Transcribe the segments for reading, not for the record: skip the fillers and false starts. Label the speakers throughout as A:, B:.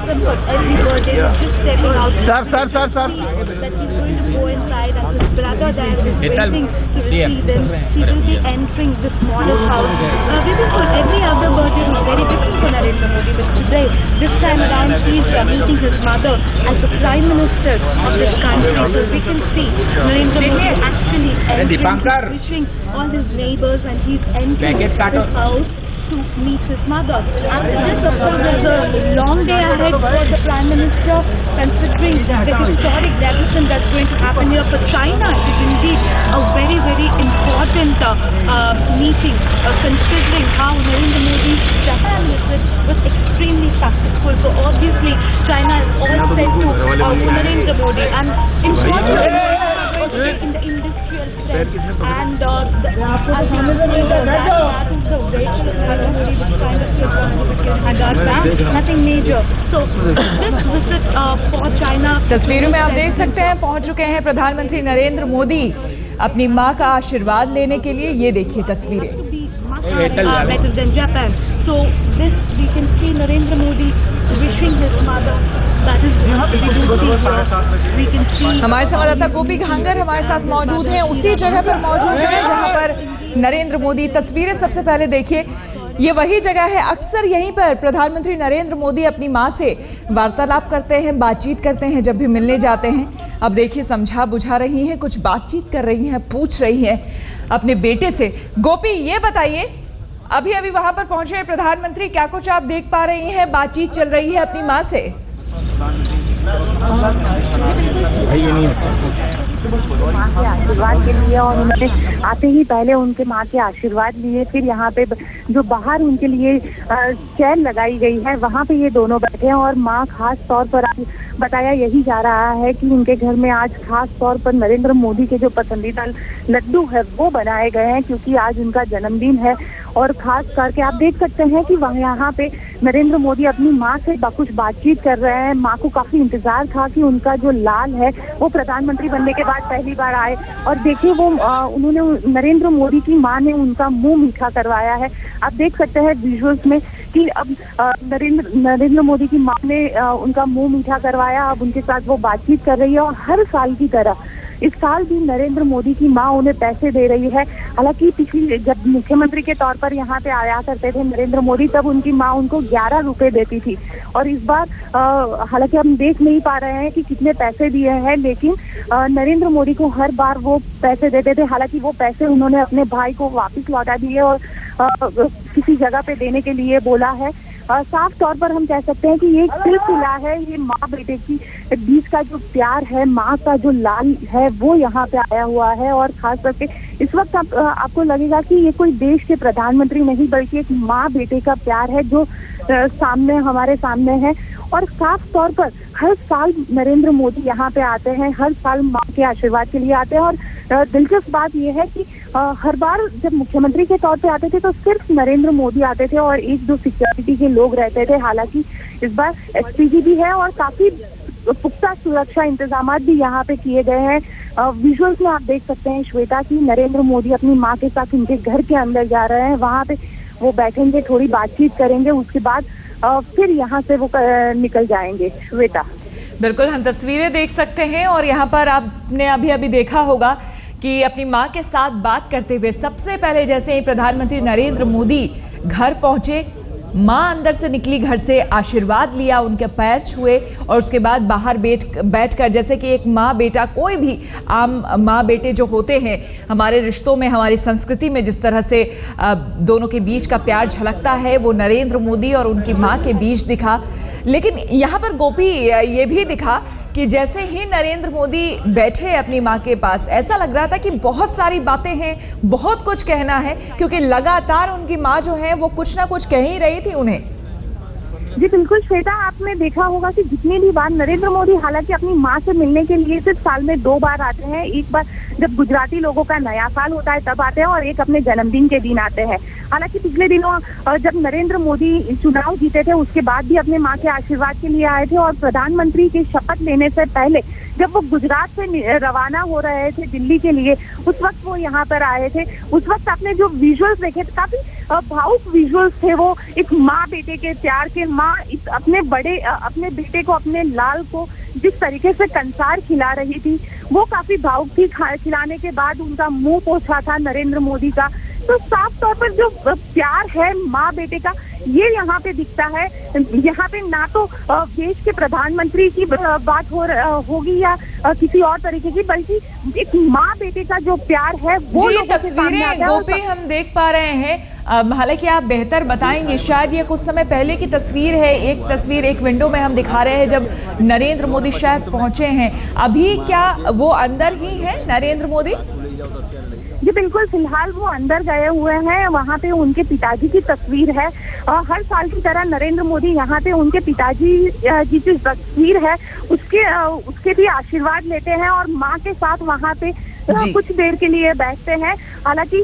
A: welcome for every birthday. Just stepping out. Sir. That he's going to go inside, and his brother there is waiting to receive him. He will be entering this model house. Maybe for every other birthday was very different for Narendra Modi, but today, this time around, he is meeting his mother as the Prime Minister of this country. So we can see Narendra Modi actually entering, wishing all his neighbors, and he's entering his house to meet his mother. After this, of course, there's a long day ahead for the Prime Minister, considering the historic development that's going to happen here for China. It is indeed a very, very important meeting, considering how Narendra Modi's Japan visit was extremely successful. So obviously, China is all set to Narendra Modi, and in in the industrial sense, and as we know, that is the vehicle nothing major. So this visit for China.
B: तस्वीरों में आप देख सकते हैं पहुंच चुके हैं प्रधानमंत्री नरेंद्र मोदी अपनी मां का आशीर्वाद लेने के लिए। ये देखिए तस्वीरें।
A: Better than Japan. So this we can see Narendra Modi wishing his mother. That is we can see.
B: हमारे संवाददाता गोपी घांगर हमारे साथ मौजूद हैं, उसी जगह पर मौजूद हैं जहां पर नरेंद्र मोदी। तस्वीरें सबसे पहले देखिए, ये वही जगह है, अक्सर यहीं पर प्रधानमंत्री नरेंद्र मोदी अपनी मां से वार्तालाप करते हैं, बातचीत करते हैं जब भी मिलने जाते हैं। अब देखिए समझा बुझा रही हैं, कुछ बातचीत कर रही हैं, पूछ रही हैं अपने बेटे से। गोपी ये बताइए, अभी अभी वहां पर पहुंचे हैं प्रधानमंत्री, क्या कुछ आप देख पा रही हैं, बातचीत चल रही है अपनी मां से?
C: माँ के आशीर्वाद के लिए, और उन्होंने आते ही पहले उनके माँ के आशीर्वाद लिए, फिर यहाँ पे जो बाहर उनके लिए चेयर लगाई गई है वहाँ पे ये दोनों बैठे हैं। और माँ खास तौर पर आज बताया यही जा रहा है कि उनके घर में आज खास तौर पर नरेंद्र मोदी के जो पसंदीदा लड्डू है वो बनाए गए हैं, क्योंकि आज उनका जन्मदिन है। और खास करके आप देख सकते हैं कि वहाँ यहाँ पे नरेंद्र मोदी अपनी माँ से कुछ बातचीत कर रहे हैं। माँ को काफी इंतजार था कि उनका जो लाल है वो प्रधानमंत्री बनने के बाद पहली बार आए, और देखिए वो उन्होंने नरेंद्र मोदी की माँ ने उनका मुंह मीठा करवाया है। आप देख सकते हैं विजुअल्स में कि अब नरेंद्र मोदी की माँ ने उनका मुंह मीठा करवाया, अब उनके साथ वो बातचीत कर रही है। और हर साल की तरह इस साल भी नरेंद्र मोदी की माँ उन्हें पैसे दे रही है। हालांकि पिछली जब मुख्यमंत्री के तौर पर यहाँ पे आया करते थे नरेंद्र मोदी, तब उनकी माँ उनको 11 रुपए देती थी। और इस बार हालांकि हम देख नहीं पा रहे हैं कि कितने पैसे दिए हैं, लेकिन नरेंद्र मोदी को हर बार वो पैसे देते थे। हालांकि वो पैसे उन्होंने अपने भाई को वापस लौटा दिए और किसी जगह पे देने के लिए बोला है। साफ तौर पर हम कह सकते हैं कि ये एक सिलसिला है, ये माँ बेटे की बीच का जो प्यार है, माँ का जो लाल है वो यहाँ पे आया हुआ है। और खास करके इस वक्त आपको लगेगा कि ये कोई देश के प्रधानमंत्री नहीं बल्कि एक माँ बेटे का प्यार है जो हमारे सामने है। और साफ तौर पर हर साल नरेंद्र मोदी यहाँ पे आते हैं, हर साल माँ के आशीर्वाद के लिए आते हैं। और दिलचस्प बात यह है कि हर बार जब मुख्यमंत्री के तौर पे आते थे तो सिर्फ नरेंद्र मोदी आते थे और एक दो सिक्योरिटी के लोग रहते थे। हालांकि इस बार एसपीजी भी है और काफी पुख्ता सुरक्षा इंतजाम भी यहाँ पे किए गए हैं। विजुअल्स में आप देख सकते हैं श्वेता की नरेंद्र मोदी अपनी माँ के साथ उनके घर के अंदर जा रहे हैं, वहाँ पे वो बैठेंगे, थोड़ी बातचीत करेंगे, उसके बाद फिर यहाँ से वो निकल जाएंगे। श्वेता,
B: बिल्कुल हम तस्वीरें देख सकते हैं और यहाँ पर आपने अभी अभी देखा होगा कि अपनी मां के साथ बात करते हुए सबसे पहले जैसे ही प्रधानमंत्री नरेंद्र मोदी घर पहुंचे, मां अंदर से निकली, घर से आशीर्वाद लिया, उनके पैर छुए और उसके बाद बाहर बैठकर जैसे कि एक माँ बेटा, कोई भी आम माँ बेटे जो होते हैं हमारे रिश्तों में, हमारी संस्कृति में जिस तरह से दोनों के बीच का प्यार झलकता है वो नरेंद्र मोदी और उनकी माँ के बीच दिखा। लेकिन यहाँ पर गोपी ये भी दिखा कि जैसे ही नरेंद्र मोदी बैठे अपनी मां के पास, ऐसा लग रहा था कि बहुत सारी बातें हैं, बहुत कुछ कहना है, क्योंकि लगातार उनकी मां जो है वो कुछ ना कुछ कह ही रही थी उन्हें।
C: जी बिल्कुल श्वेता, आपने देखा होगा कि जितनी भी बार नरेंद्र मोदी हालांकि अपनी मां से मिलने के लिए सिर्फ साल में 2 बार आते हैं, एक बार जब गुजराती लोगों का नया साल होता है तब आते हैं और एक अपने जन्मदिन के दिन आते हैं। हालांकि पिछले दिनों जब नरेंद्र मोदी चुनाव जीते थे उसके बाद भी अपने मां के आशीर्वाद के लिए आए थे और प्रधानमंत्री के शपथ लेने से पहले जब वो गुजरात से रवाना हो रहे थे दिल्ली के लिए, उस वक्त वो यहाँ पर आए थे। उस वक्त आपने जो विजुअल्स देखे काफी भावुक विजुअल्स थे वो, एक माँ बेटे के प्यार के, माँ अपने बेटे को, अपने लाल को जिस तरीके से कंसार खिला रही थी वो काफी भावुक थी। खिलाने के बाद उनका मुंह पोंछा था नरेंद्र मोदी का। तो साफ तौर पर जो प्यार है माँ बेटे का ये यहाँ पे दिखता है। यहाँ पे ना तो देश के प्रधानमंत्री की बात होगी या किसी और तरीके की, बल्कि एक माँ बेटे का जो प्यार है वो
B: जी, तस्वीरें गोपी हम देख पा रहे हैं। हालांकि आप बेहतर बताएंगे, शायद ये कुछ समय पहले की तस्वीर है। एक तस्वीर एक विंडो में हम दिखा रहे हैं जब नरेंद्र मोदी शायद पहुंचे हैं। अभी क्या वो अंदर ही है नरेंद्र मोदी?
C: जी बिल्कुल, फिलहाल वो अंदर गए हुए हैं। वहाँ पे उनके पिताजी की तस्वीर है। हर साल की तरह नरेंद्र मोदी यहाँ पे उनके पिताजी की जो तस्वीर है उसके भी आशीर्वाद लेते हैं और माँ के साथ वहाँ पे कुछ देर के लिए बैठते हैं। हालांकि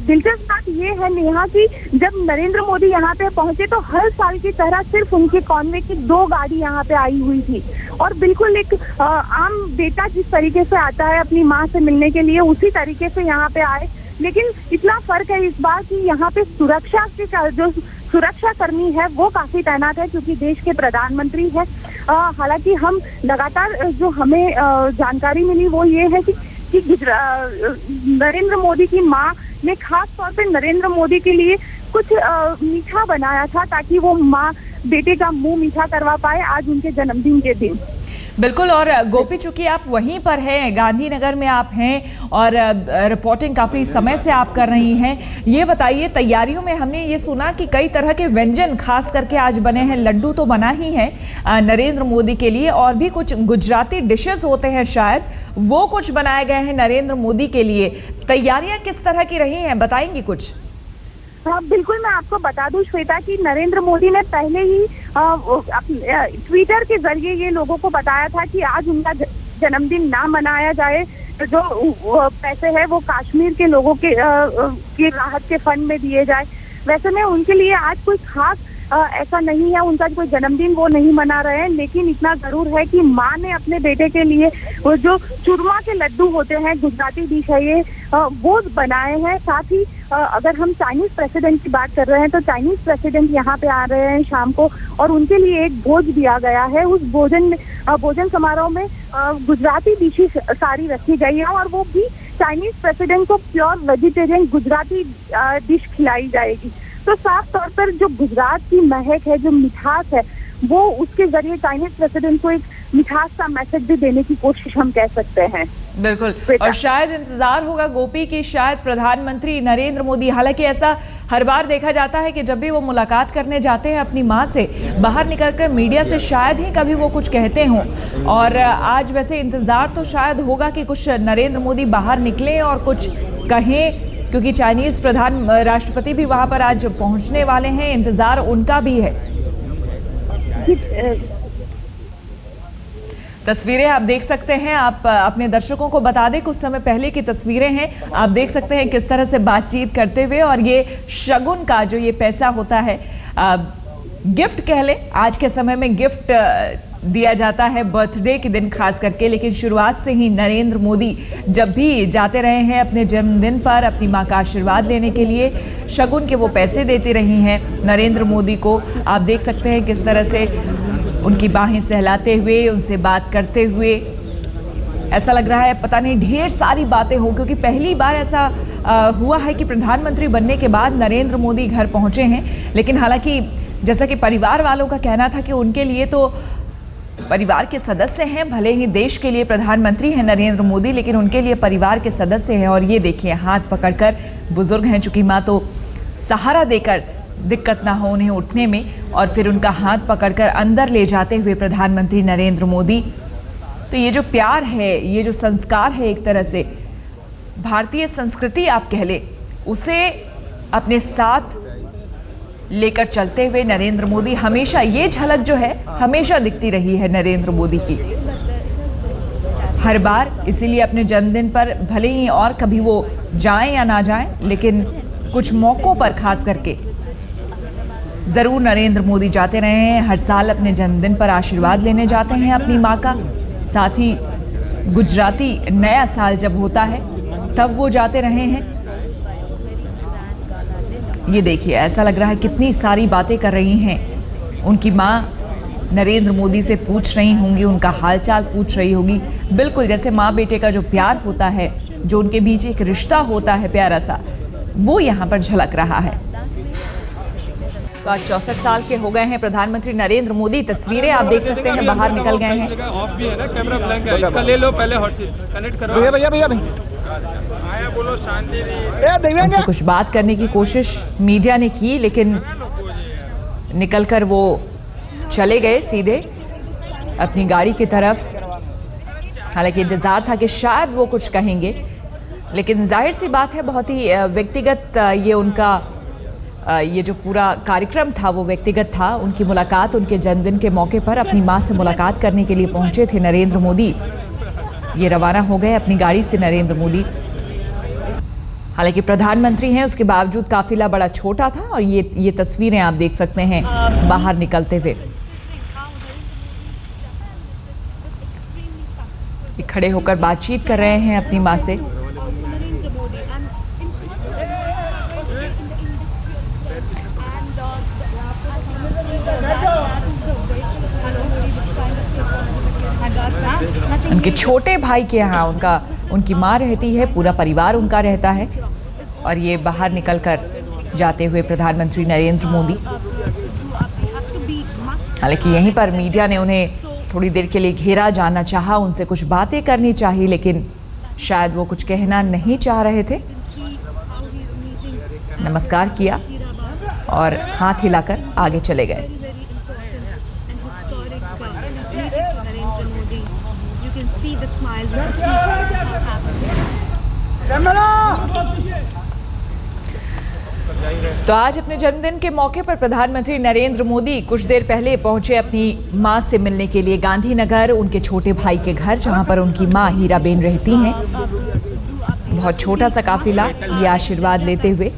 C: दिलचस्प बात ये है नेहा कि जब नरेंद्र मोदी यहाँ पे पहुंचे तो हर साल की तरह सिर्फ उनके कॉन्वे की 2 गाड़ी यहाँ पे आई हुई थी और बिल्कुल एक आम बेटा जिस तरीके से आता है अपनी माँ से मिलने के लिए उसी तरीके से यहाँ पे आए। लेकिन इतना फर्क है इस बार कि यहाँ पे सुरक्षा के जो सुरक्षा कर्मी है वो काफी तैनात है क्योंकि देश के प्रधानमंत्री है। हालांकि हम लगातार जो हमें जानकारी मिली वो ये है कि नरेंद्र मोदी की माँ ने खास तौर पे नरेंद्र मोदी के लिए कुछ मीठा बनाया था ताकि वो माँ बेटे का मुंह मीठा करवा पाए आज उनके जन्मदिन के दिन।
B: बिल्कुल। और गोपी, चूंकि आप वहीं पर हैं, गांधीनगर में आप हैं और रिपोर्टिंग काफ़ी समय से आप कर रही हैं, ये बताइए तैयारियों में हमने ये सुना कि कई तरह के व्यंजन खास करके आज बने हैं। लड्डू तो बना ही है नरेंद्र मोदी के लिए और भी कुछ गुजराती डिशेस होते हैं शायद, वो कुछ बनाए गए हैं नरेंद्र मोदी के लिए। तैयारियाँ किस तरह की रही हैं, बताएंगी कुछ?
C: हाँ बिल्कुल, मैं आपको बता दूं श्वेता कि नरेंद्र मोदी ने पहले ही ट्विटर के जरिए ये लोगों को बताया था कि आज उनका जन्मदिन ना मनाया जाए, जो पैसे है वो कश्मीर के लोगों के राहत के फंड में दिए जाए। वैसे में उनके लिए आज कोई खास ऐसा नहीं है, उनका कोई जन्मदिन वो नहीं मना रहे हैं, लेकिन इतना जरूर है कि माँ ने अपने बेटे के लिए वो जो चूरमा के लड्डू होते हैं, गुजराती डिश है ये, वो बनाए हैं। साथ ही अगर हम चाइनीज प्रेसिडेंट की बात कर रहे हैं तो चाइनीज प्रेसिडेंट यहाँ पे आ रहे हैं शाम को और उनके लिए एक भोज दिया गया है। उस भोजन समारोह में गुजराती डिशेस सारी रखी गई है और वो भी चाइनीज प्रेसिडेंट को प्योर वेजिटेरियन गुजराती डिश खिलाई जाएगी। तो साफ तौर पर जो गुजरात की महक है, जो मिठास है, वो उसके जरिए चाइनीज प्रेसिडेंट को एक मिठास का मैसेज भी देने की कोशिश हम कह सकते हैं।
B: बिल्कुल। और शायद इंतजार होगा गोपी की शायद प्रधानमंत्री नरेंद्र मोदी, हालांकि ऐसा हर बार देखा जाता है कि जब भी वो मुलाकात करने जाते हैं अपनी माँ से, बाहर निकलकर मीडिया से शायद ही कभी वो कुछ कहते हों। और आज वैसे इंतजार तो शायद होगा कि कुछ नरेंद्र मोदी बाहर निकले और कुछ कहें, क्योंकि चाइनीज राष्ट्रपति भी वहां पर आज पहुंचने वाले हैं, इंतजार उनका भी है। तस्वीरें आप देख सकते हैं, आप अपने दर्शकों को बता दें कुछ समय पहले की तस्वीरें हैं, आप देख सकते हैं किस तरह से बातचीत करते हुए। और ये शगुन का जो ये पैसा होता है, गिफ्ट कह लें, आज के समय में गिफ्ट दिया जाता है बर्थडे के दिन खास करके, लेकिन शुरुआत से ही नरेंद्र मोदी जब भी जाते रहे हैं अपने जन्मदिन पर अपनी मां का आशीर्वाद लेने के लिए, शगुन के वो पैसे देती रही हैं नरेंद्र मोदी को। आप देख सकते हैं किस तरह से उनकी बाहें सहलाते हुए, उनसे बात करते हुए, ऐसा लग रहा है पता नहीं ढेर सारी बातें हो, क्योंकि पहली बार ऐसा हुआ है कि प्रधानमंत्री बनने के बाद नरेंद्र मोदी घर पहुंचे हैं। लेकिन हालांकि जैसा कि परिवार वालों का कहना था कि उनके लिए तो परिवार के सदस्य हैं, भले ही देश के लिए प्रधानमंत्री हैं नरेंद्र मोदी, लेकिन उनके लिए परिवार के सदस्य हैं। और ये देखिए हाथ पकड़कर, बुजुर्ग हैं चूंकि माँ, तो सहारा देकर दिक्कत ना हो उन्हें उठने में, और फिर उनका हाथ पकड़कर अंदर ले जाते हुए प्रधानमंत्री नरेंद्र मोदी। तो ये जो प्यार है, ये जो संस्कार है, एक तरह से भारतीय संस्कृति आप कह ले, उसे अपने साथ लेकर चलते हुए नरेंद्र मोदी, हमेशा ये झलक जो है हमेशा दिखती रही है नरेंद्र मोदी की हर बार। इसीलिए अपने जन्मदिन पर भले ही और कभी वो जाएं या ना जाएं, लेकिन कुछ मौकों पर खास करके जरूर नरेंद्र मोदी जाते रहे हैं। हर साल अपने जन्मदिन पर आशीर्वाद लेने जाते हैं अपनी माँ का। साथ ही गुजराती नया साल जब होता है तब वो जाते रहे हैं। ये देखिए, ऐसा लग रहा है कितनी सारी बातें कर रही हैं। उनकी माँ नरेंद्र मोदी से पूछ रही होंगी, उनका हालचाल पूछ रही होगी, बिल्कुल जैसे माँ बेटे का जो प्यार होता है, जो उनके बीच एक रिश्ता होता है प्यारा सा, वो यहाँ पर झलक रहा है। तो आज 64 साल के हो गए हैं प्रधानमंत्री नरेंद्र मोदी। तस्वीरें आप देख सकते हैं, बाहर निकल गए हैं।
D: ऑफ भी है ना, कैमरा ब्लैंक है, इसका ले लो पहले, हॉट सीट कनेक्ट करो। भैया आया बोलो, शांति।
B: उनसे कुछ बात करने की कोशिश मीडिया ने की, लेकिन निकलकर वो चले गए सीधे अपनी गाड़ी की तरफ। हालांकि इंतजार था कि शायद वो कुछ कहेंगे, लेकिन जाहिर सी बात है बहुत ही व्यक्तिगत ये उनका ये जो पूरा कार्यक्रम था वो व्यक्तिगत था। उनकी मुलाकात उनके जन्मदिन के मौके पर अपनी मां से मुलाकात करने के लिए पहुंचे थे नरेंद्र मोदी। ये रवाना हो गए अपनी गाड़ी से नरेंद्र मोदी। हालांकि प्रधानमंत्री हैं, उसके बावजूद काफिला बड़ा छोटा था और ये तस्वीरें आप देख सकते हैं बाहर निकलते हुए। ये खड़े होकर बातचीत कर रहे हैं अपनी मां से। उनके छोटे भाई के यहाँ उनकी माँ रहती है, पूरा परिवार उनका रहता है। और ये बाहर निकलकर जाते हुए प्रधानमंत्री नरेंद्र मोदी। हालांकि यहीं पर मीडिया ने उन्हें थोड़ी देर के लिए घेरा, जानना चाहा, उनसे कुछ बातें करनी चाहिए, लेकिन शायद वो कुछ कहना नहीं चाह रहे थे। नमस्कार किया और हाथ हिलाकर आगे चले गए। तो आज अपने जन्मदिन के मौके पर प्रधानमंत्री नरेंद्र मोदी कुछ देर पहले पहुंचे अपनी मां से मिलने के लिए गांधीनगर, उनके छोटे भाई के घर, जहां पर उनकी मां हीराबेन रहती हैं। बहुत छोटा सा काफिला ये आशीर्वाद लेते हुए